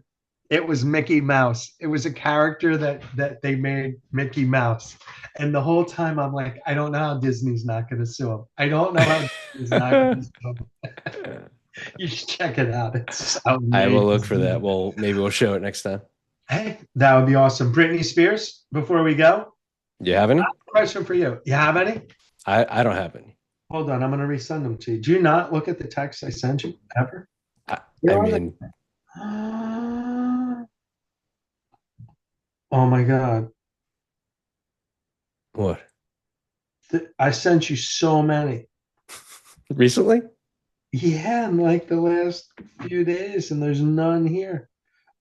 It was Mickey Mouse. It was a character that they made Mickey Mouse. And the whole time I'm like, I don't know how Disney's not gonna sue him. I don't know how Disney's not gonna sue him. You should check it out. It's I will look for that. amazing. Well, maybe we'll show it next time. Hey, that would be awesome. Britney Spears, before we go, You have any? question for you. You have any? I don't have any. Hold on, I'm going to resend them to you. Do you not look at the text I sent you ever? I, I Where are they? mean, Oh my God. what? I sent you so many. Recently? Yeah, in like the last few days, and there's none here.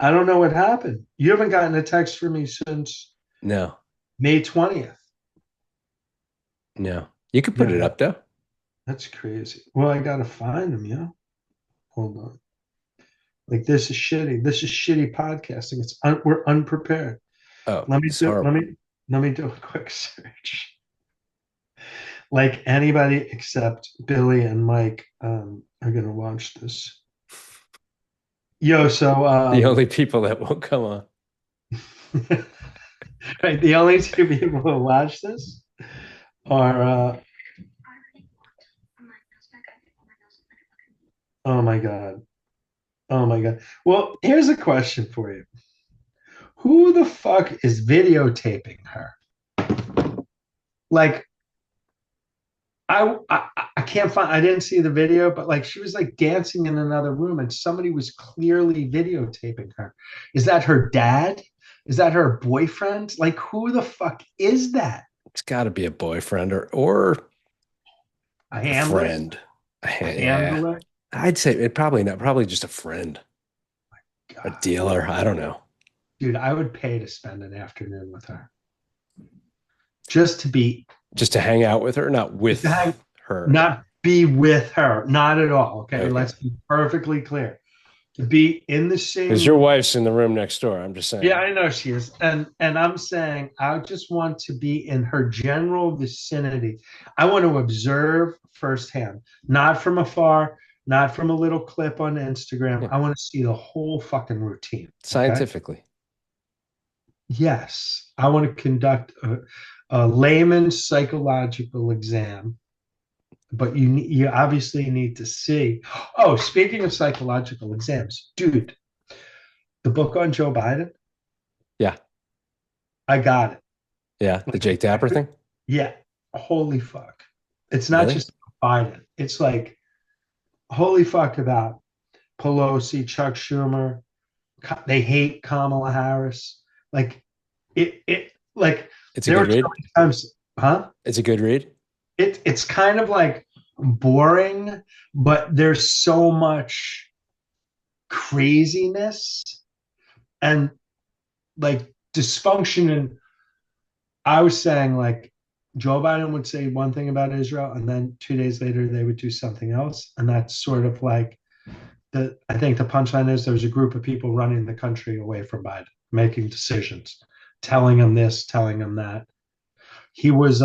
I don't know what happened. You haven't gotten a text from me since No, May 20th. no. You could put it Yeah, up though. that's crazy. Well, I gotta find them, yeah. Hold on. Like, this is shitty. This is shitty podcasting. We're unprepared. Oh, Let me it's do let horrible. me let me do a quick search. Like, anybody except Billy and Mike are gonna watch this. Yo, so The only people that won't come on. right, the only two people who watch this are oh my God. Oh my God. Well, here's a question for you. Who the fuck is videotaping her? Like, I can't find, I didn't see the video, but like she was like dancing in another room and somebody was clearly videotaping her. Is that her dad? Is that her boyfriend? Like, who the fuck is that? It's got to be a boyfriend or A a handler? friend. A Yeah, handler? I'd say it probably not. Probably just a friend, a God. dealer. I don't know. Dude, I would pay to spend an afternoon with her. Just to be, Just to hang out with her, not just to with hang, her. not be with her. Not at all. Okay. Okay. Let's be perfectly clear. To be in the Because same your room. wife's in the room next door. I'm just Yeah, saying. I know she is. And I'm saying I just want to be in her general vicinity. I want to observe firsthand, not from afar, not from a little clip on Instagram. Yeah. I want to see the whole fucking routine. Okay. Scientifically. Yes. I want to conduct a layman's psychological exam, but you obviously need to see. Oh, speaking of psychological exams, dude, the book on Joe Biden, Yeah. I got it. Yeah. The Jake Tapper thing? Yeah, holy fuck. It's not Really? just Biden. It's like, holy fuck about Pelosi, Chuck Schumer. They hate Kamala Harris. Like, like It's a there good were so read. many times, huh? It's a good read. It's kind of like boring, but there's so much craziness and like dysfunction. And I was saying, like, Joe Biden would say one thing about Israel, and then 2 days later they would do something else, and that's sort of like the. I think the punchline is there's a group of people running the country away from Biden, making decisions, telling him this, telling him that. He was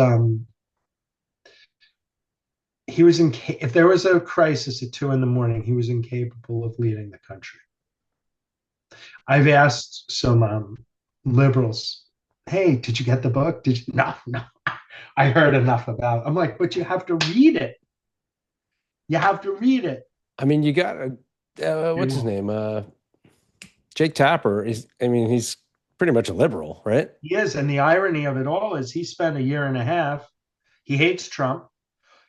he was in. If there was a crisis at 2 in the morning, he was incapable of leading the country. I've asked some liberals, "Hey, did you get the book? Did you?" No, no. I heard enough about it. I'm like, but you have to read it. You have to read it. I mean, you got what's his name? Jake Tapper is. I mean, he's pretty much a liberal, right? He is, and the irony of it all is he spent a year and a half. He hates Trump.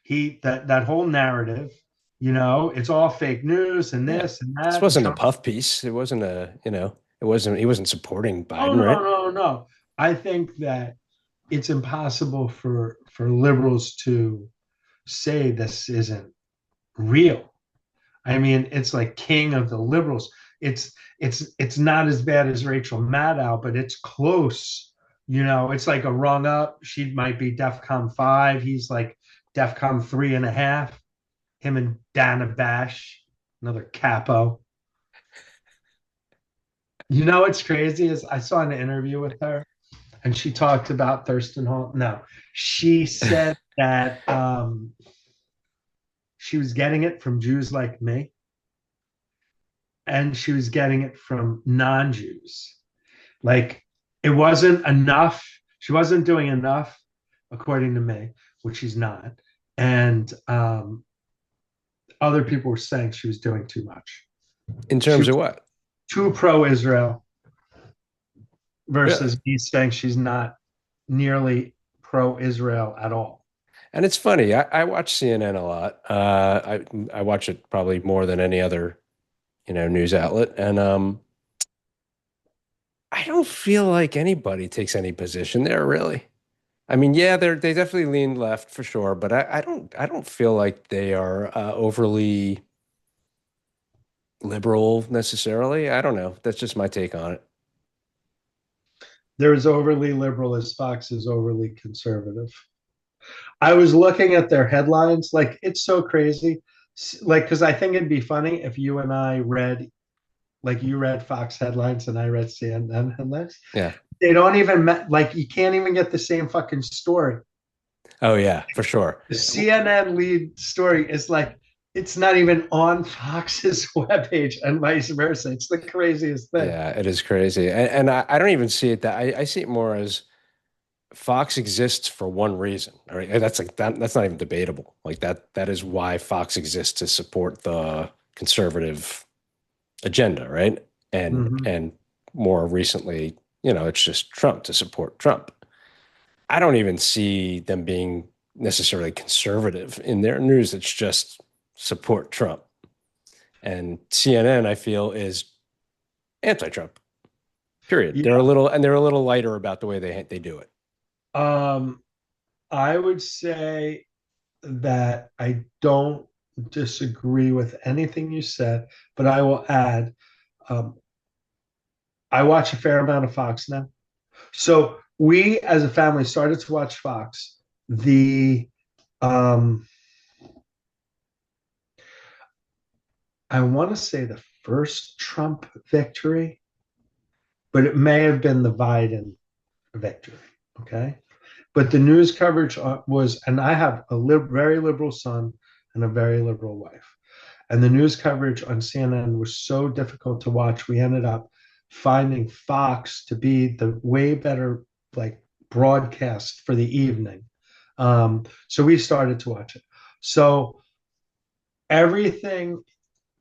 That whole narrative, it's all fake news and Yeah. this and This that. And wasn't a Trump. puff piece. It wasn't a, it wasn't. He wasn't supporting Oh Biden, no, right? no, no. I think that it's impossible for liberals to say this isn't real. I mean, it's like king of the liberals. It's not as bad as Rachel Maddow, but it's close. It's like a rung up. She might be DEFCON 5. He's like DEFCON 3.5. Him and Dana Bash, another capo. What's crazy is I saw an interview with her and she talked about Thurston Hall. No, she said that she was getting it from Jews like me, and she was getting it from non-Jews. Like it wasn't enough. She wasn't doing enough, according to me, which she's not. And other people were saying she was doing too much. In She terms was of what? too pro-Israel Really? versus me saying she's not nearly pro-Israel at all. And it's funny. I watch CNN a lot. I watch it probably more than any other, news outlet. And I don't feel like anybody takes any position there, really. I mean, yeah, they definitely lean left for sure, but I don't feel like they are overly liberal necessarily. I don't know. That's just my take on it. They're as overly liberal as Fox is overly conservative. I was looking at their headlines. Like, it's so crazy. Like, because I think it'd be funny if you and I read, like, you read Fox headlines and I read CNN headlines. Yeah. They don't even, like, you can't even get the same fucking story. Oh yeah, for sure. The CNN lead story is like, it's not even on Fox's webpage and vice versa. It's the craziest thing. Yeah, it is crazy. And I don't even see it that I see it more as Fox exists for one reason. All right. And that's like that's not even debatable. Like that is why Fox exists to support the conservative agenda, right? Mhm. And more recently, it's just Trump to support Trump. I don't even see them being necessarily conservative in their news. It's just support Trump. And CNN, I feel, is anti-Trump. Period. Yeah. They're a little lighter about the way they do it. Um, I would say that I don't disagree with anything you said, but I will add, um, I watch a fair amount of Fox now. So we as a family started to watch Fox. The um I want to say the first Trump victory, but it may have been the Biden victory. Okay. But the news coverage was, and I have a very liberal son and a very liberal wife. And the news coverage on CNN was so difficult to watch. We ended up finding Fox to be the way better, like, broadcast for the evening. So we started to watch it. So everything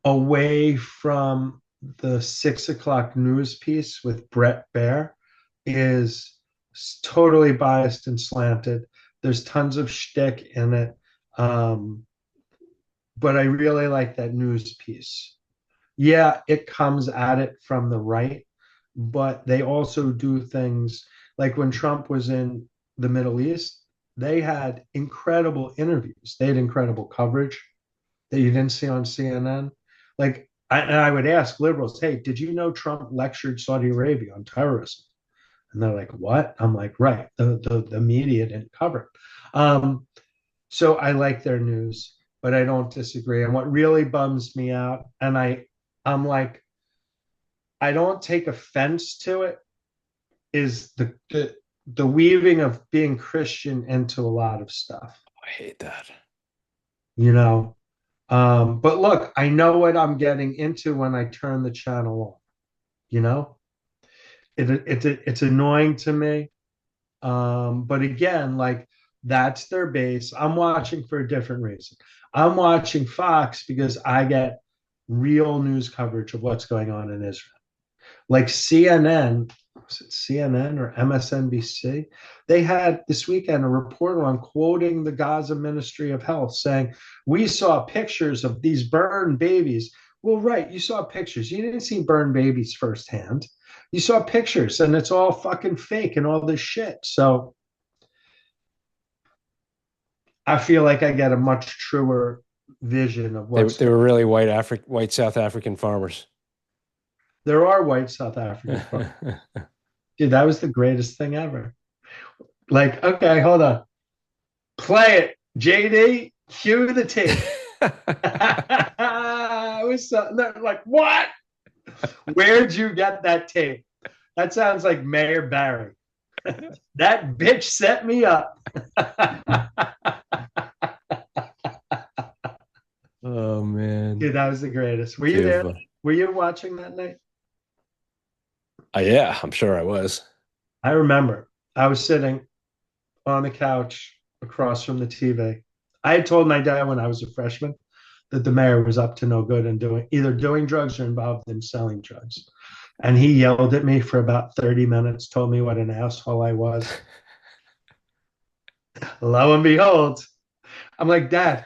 away from the 6 o'clock news piece with Brett Baer is totally biased and slanted. There's tons of shtick in it. Um, but I really like that news piece. Yeah, it comes at it from the right, but they also do things like when Trump was in the Middle East, they had incredible interviews. They had incredible coverage that you didn't see on CNN. Like, and I would ask liberals, hey, did you know Trump lectured Saudi Arabia on terrorism? And they're like, what? I'm like, right. The media didn't cover it. So I like their news, but I don't disagree. And what really bums me out, and I'm like, I don't take offense to it, is the weaving of being Christian into a lot of stuff, I hate that. you know. But look, I know what I'm getting into when I turn the channel you know? It's annoying to me. But again, like that's their base. I'm watching for a different reason. I'm watching Fox because I get real news coverage of what's going on in Israel. Like CNN, was it CNN or MSNBC? They had this weekend a reporter on quoting the Gaza Ministry of Health saying, "We saw pictures of these burned babies." Well, right, you saw pictures. You didn't see burned babies firsthand. You saw pictures, and it's all fucking fake and all this shit. So I feel like I get a much truer vision of They what's they were really white South African farmers. there are white South African folks. Dude, that was the greatest thing ever. Like, okay, hold on. Play it. JD, cue the tape. I was so, like, what? Where'd you get that tape? That sounds like Mayor Barry. That bitch set me up. Oh man. Dude, that was the greatest. Were you there? Were you watching that night? Yeah, I'm sure I was. I remember I was sitting on the couch across from the TV. I had told my dad when I was a freshman that the mayor was up to no good and doing drugs or involved in selling drugs. And he yelled at me for about 30 minutes, told me what an asshole I was. Lo and behold, I'm like, Dad,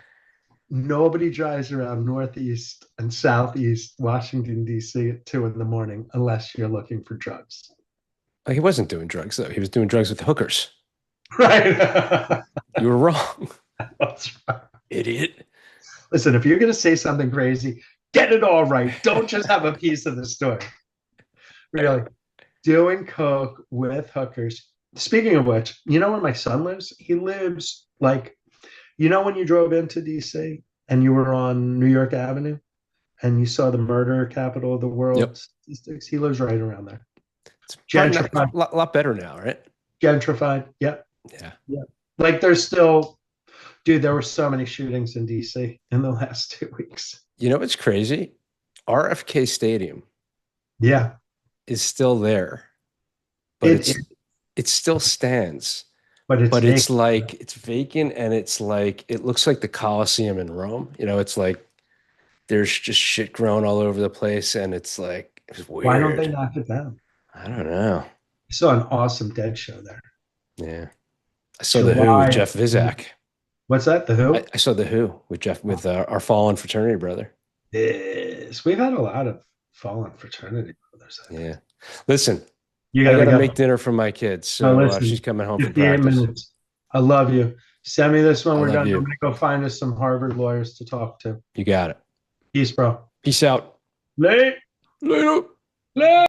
nobody drives around Northeast and Southeast Washington, D.C. at 2 in the morning unless you're looking for drugs. Like, he wasn't doing drugs though. He was doing drugs with hookers. Right. You were wrong. That's right. Idiot. Listen, if you're going to say something crazy, get it all right. Don't just have a piece of the story. Really. Doing coke with hookers. Speaking of which, you know where my son lives? He lives like, you know, when you drove into DC and you were on New York Avenue and you saw the murder capital of the world Yep. statistics, he lives right around there. It's Gentrified. a lot better now, right? Gentrified. Yep. Yeah. Yeah. Like there's still, dude, there were so many shootings in DC in the last 2 weeks. You know what's crazy? RFK Stadium Yeah. is still there, but it still stands. But it's like it's vacant, and it's like it looks like the Colosseum in Rome. You know, it's like there's just shit growing all over the place, and it's like it's weird. Why don't they knock it down? I don't know. I saw an awesome Dead show there. Yeah, I saw the Who with Jeff Vizak. What's that? The Who? I saw the Who with our fallen fraternity brother. Yes, we've had a lot of fallen fraternity brothers. Yeah, listen, I gotta make dinner for my kids, so she's coming home from practice. Minutes. I love you. Send me this when we're done. I'm gonna go find us some Harvard lawyers to talk to. You got it. Peace, bro. Peace out. Later. Later. Later.